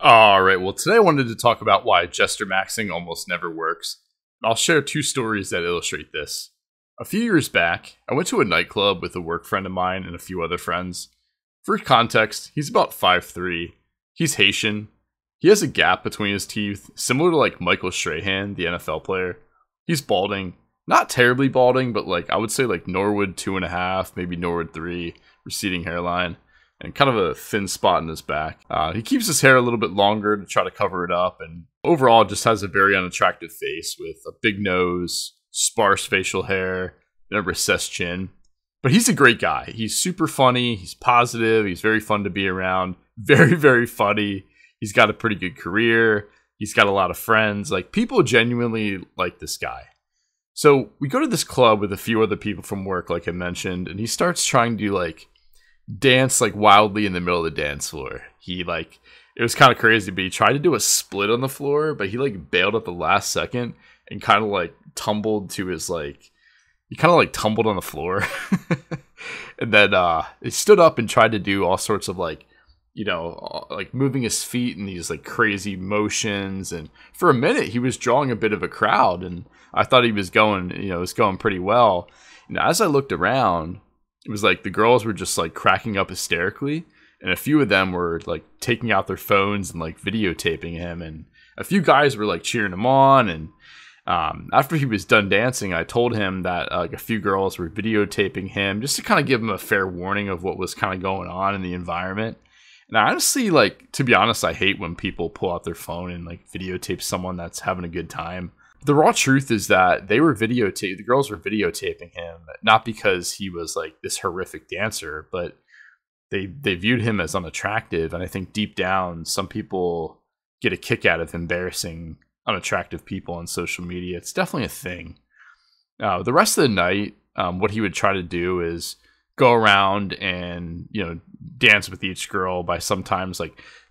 Alright, well today I wanted to talk about why Jestermaxxing almost never works. I'll share two stories that illustrate this. A few years back, I went to a nightclub with a work friend of mine and a few other friends. For context, he's about 5'3". He's Haitian. He has a gap between his teeth, similar to like Michael Strahan, the NFL player. He's balding. Not terribly balding, but I would say like Norwood 2.5, maybe Norwood 3, receding hairline, and kind of a thin spot in his back. He keeps his hair a little bit longer to try to cover it up, and overall just has a very unattractive face with a big nose, sparse facial hair, and a recessed chin. But he's a great guy. He's super funny, he's positive, he's very fun to be around, very, very funny. He's got a pretty good career, he's got a lot of friends. Like, people genuinely like this guy. So we go to this club with a few other people from work, like I mentioned, and he starts trying to dance wildly in the middle of the dance floor. It was kind of crazy, but he tried to do a split on the floor, but he bailed at the last second and kind of tumbled to his he kind of tumbled on the floor. And then he stood up and tried to do all sorts of moving his feet in these crazy motions, and for a minute he was drawing a bit of a crowd, and I thought he was going, it was going pretty well. And as I looked around, it was the girls were just cracking up hysterically, and a few of them were taking out their phones and videotaping him, and a few guys were cheering him on. And after he was done dancing, I told him that a few girls were videotaping him just to kind of give him a fair warning of what was kind of going on in the environment. And honestly, to be honest, I hate when people pull out their phone and videotape someone that's having a good time. The raw truth is that the girls were videotaping him, not because he was this horrific dancer, but they viewed him as unattractive. And I think deep down, some people get a kick out of embarrassing unattractive people on social media. It's definitely a thing. The rest of the night, what he would try to do is go around and, dance with each girl by sometimes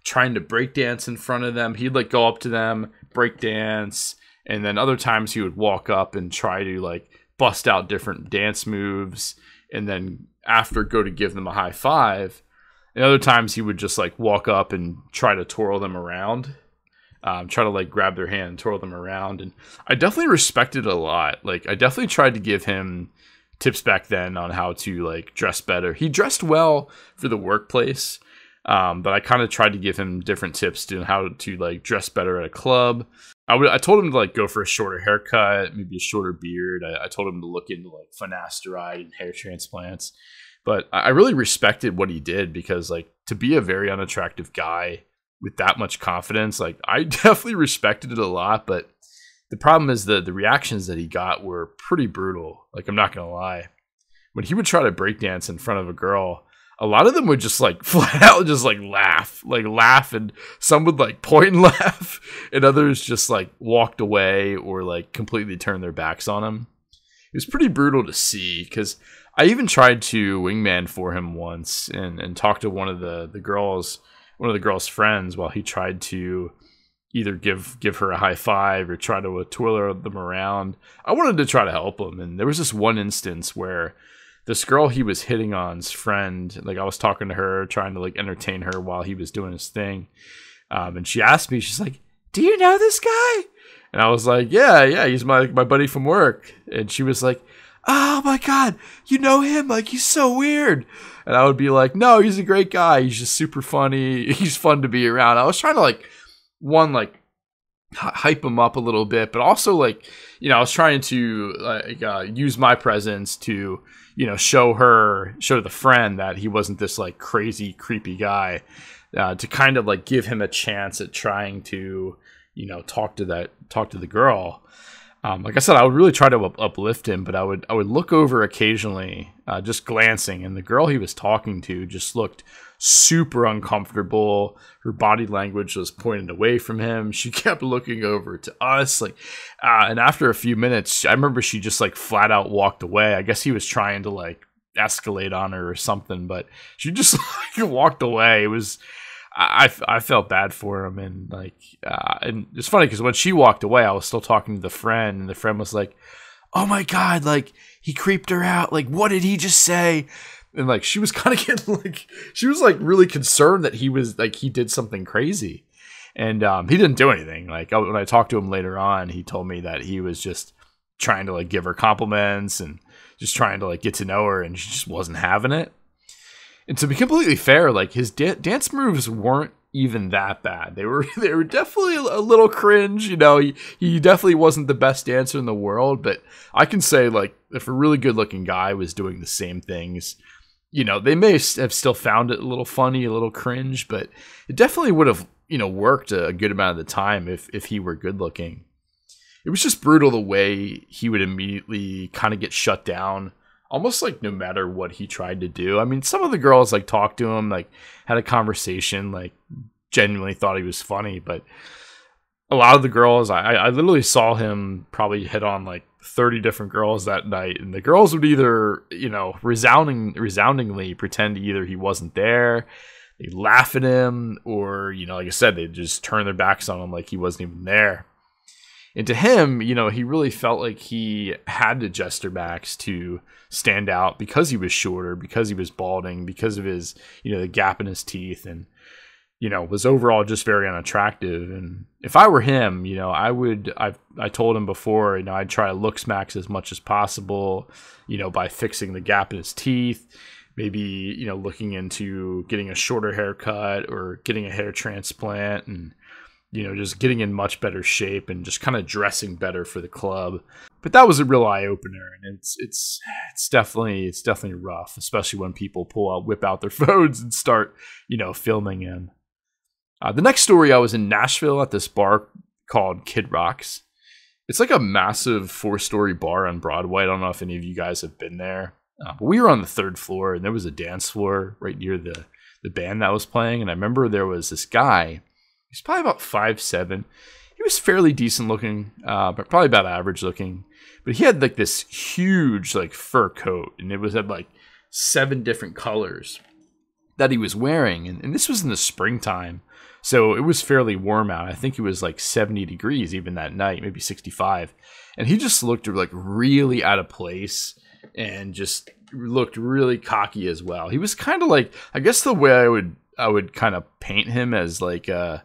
trying to break dance in front of them. He'd go up to them, break dance. And then other times he would walk up and try to bust out different dance moves, and then after go to give them a high five. And other times he would just walk up and try to twirl them around, try to grab their hand and twirl them around. And I definitely respected it a lot. I definitely tried to give him tips back then on how to dress better. He dressed well for the workplace, but I kind of tried to give him different tips to how to dress better at a club. I told him to go for a shorter haircut, maybe a shorter beard. I told him to look into finasteride and hair transplants. But I really respected what he did, because to be a very unattractive guy with that much confidence, I definitely respected it a lot. But the problem is the reactions that he got were pretty brutal. I'm not gonna lie. When he would try to breakdance in front of a girl, a lot of them would just flat out just laugh, and some would point and laugh, and others just walked away or completely turned their backs on him. It was pretty brutal to see, because I even tried to wingman for him once and talk to one of the girls' friends while he tried to either give her a high five or try to twirl them around. I wanted to try to help him, and there was this one instance where this girl he was hitting on's friend, I was talking to her, trying to entertain her while he was doing his thing. And she asked me, she's like, "Do you know this guy?" And I was like, yeah, he's my buddy from work. And she was like, "Oh my God, you know him? He's so weird." And I would be like, "No, he's a great guy. He's just super funny. He's fun to be around." I was trying to hype him up a little bit, but also I was trying to use my presence to show the friend that he wasn't this crazy creepy guy, to kind of give him a chance at trying to talk to the girl. Like I said, I would really try to uplift him, but I would look over occasionally, just glancing, and the girl he was talking to just looked super uncomfortable. Her body language was pointed away from him. She kept looking over to us, and after a few minutes, I remember she just flat out walked away. I guess he was trying to escalate on her or something, but she just walked away. It was, I felt bad for him, and and it's funny because when she walked away, I was still talking to the friend, and the friend was like, "Oh my God, he creeped her out. What did he just say?" And she was kind of getting she was really concerned that he was he did something crazy. And he didn't do anything. Like when I talked to him later on, he told me that he was just trying to like give her compliments and just trying to like get to know her, and she just wasn't having it. And to be completely fair, like his dance moves weren't even that bad. They were definitely a little cringe. You know, he definitely wasn't the best dancer in the world, but I can say like if a really good looking guy was doing the same things, you know, they may have still found it a little funny, a little cringe, but it definitely would have, you know, worked a good amount of the time if he were good looking. It was just brutal the way he would immediately kind of get shut down, almost like no matter what he tried to do. I mean, some of the girls like talked to him, like had a conversation, like genuinely thought he was funny, but a lot of the girls, I literally saw him probably hit on like 30 different girls that night, and the girls would either, you know, resoundingly pretend either he wasn't there, they laugh at him, or, you know, like I said, they just turn their backs on him like he wasn't even there. And to him, you know, he really felt like he had to Jestermaxx to stand out because he was shorter, because he was balding, because of his, you know, the gap in his teeth, and, you know, was overall just very unattractive. And if I were him, you know, I told him before, you know, I'd try to looks max as much as possible, you know, by fixing the gap in his teeth, maybe, you know, looking into getting a shorter haircut or getting a hair transplant, and, you know, just getting in much better shape and just kind of dressing better for the club. But that was a real eye opener, and it's definitely rough, especially when people whip out their phones and start, you know, filming him. The next story, I was in Nashville at this bar called Kid Rock's. It's like a massive 4-story bar on Broadway. I don't know if any of you guys have been there, but we were on the 3rd floor, and there was a dance floor right near the band that was playing. And I remember there was this guy. He's probably about 5'7". He was fairly decent looking, but probably about average looking. But he had like this huge like fur coat, and it had like 7 different colors that he was wearing. And this was in the springtime, so it was fairly warm out. I think it was like 70 degrees even that night, maybe 65. And he just looked like really out of place and just looked really cocky as well. He was kind of like, I guess the way I would kind of paint him as like a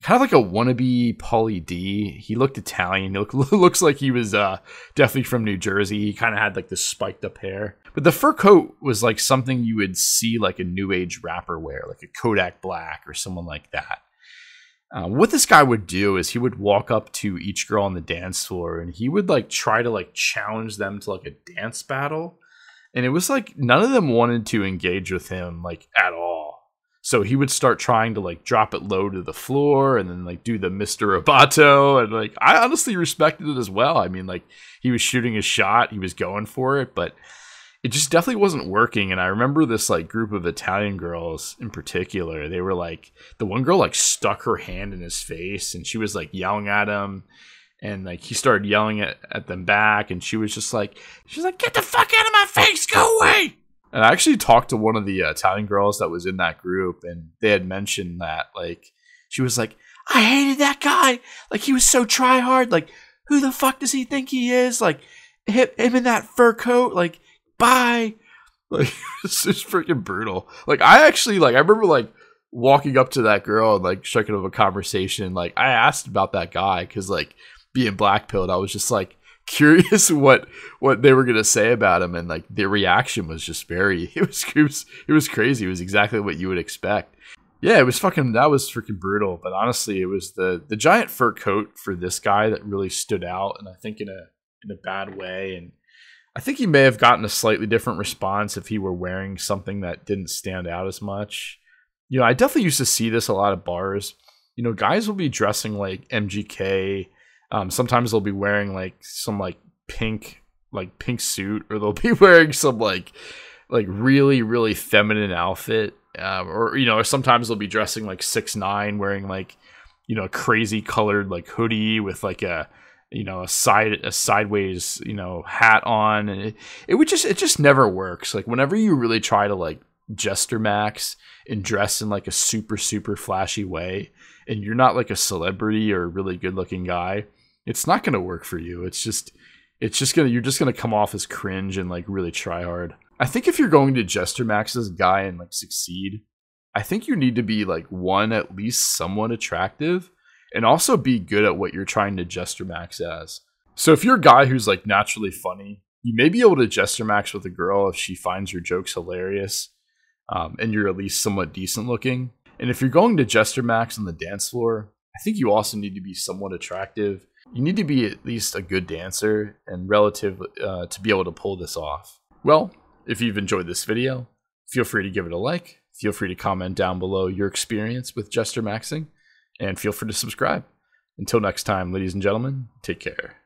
kind of like a wannabe Pauly D. He looked Italian. He looks like he was definitely from New Jersey. He kind of had like this spiked up hair. But the fur coat was like something you would see like a new age rapper wear, like a Kodak Black or someone like that. What this guy would do is he would walk up to each girl on the dance floor, and he would like try to like challenge them to like a dance battle. And it was like none of them wanted to engage with him like at all. So he would start trying to like drop it low to the floor and then like do the Mr. Roboto. And like, I honestly respected it as well. I mean, like he was shooting his shot, he was going for it, but it just definitely wasn't working. And I remember this like group of Italian girls in particular, they were like, the one girl like stuck her hand in his face and she was like yelling at him. And like he started yelling at them back, and she's like, get the fuck out of my face, go away. And I actually talked to one of the Italian girls that was in that group, and they had mentioned that, like, she was like, I hated that guy. Like, he was so try hard. Like, who the fuck does he think he is? Like, him in that fur coat. Like, bye. Like, it's just freaking brutal. Like, I remember, like, walking up to that girl and, like, striking up a conversation. Like, I asked about that guy because, like, being black-pilled, I was just, like, curious what they were gonna say about him, and like their reaction was just it was crazy. It was exactly what you would expect. Yeah, that was freaking brutal. But honestly, it was the giant fur coat for this guy that really stood out, and I think in a bad way. And I think he may have gotten a slightly different response if he were wearing something that didn't stand out as much. You know, I definitely used to see this a lot of bars. You know, guys will be dressing like MGK. Sometimes they'll be wearing like some like pink suit, or they'll be wearing some like really, really feminine outfit. Or, you know, or sometimes they'll be dressing like 6ix9ine, wearing like, you know, a crazy colored like hoodie with like a, you know, a sideways, you know, hat on. And it just never works. Like whenever you really try to like Jestermaxx and dress in like a super, super flashy way, and you're not like a celebrity or a really good looking guy, it's not going to work for you. You're just going to come off as cringe and like really try hard. I think if you're going to Jestermaxx as a guy and like succeed, I think you need to be like one, at least somewhat attractive, and also be good at what you're trying to jester max as. So if you're a guy who's like naturally funny, you may be able to jester max with a girl if she finds your jokes hilarious, and you're at least somewhat decent looking. And if you're going to jester max on the dance floor, I think you also need to be somewhat attractive. You need to be at least a good dancer and relative to be able to pull this off. Well, if you've enjoyed this video, feel free to give it a like. Feel free to comment down below your experience with Jestermaxxing, and feel free to subscribe. Until next time, ladies and gentlemen, take care.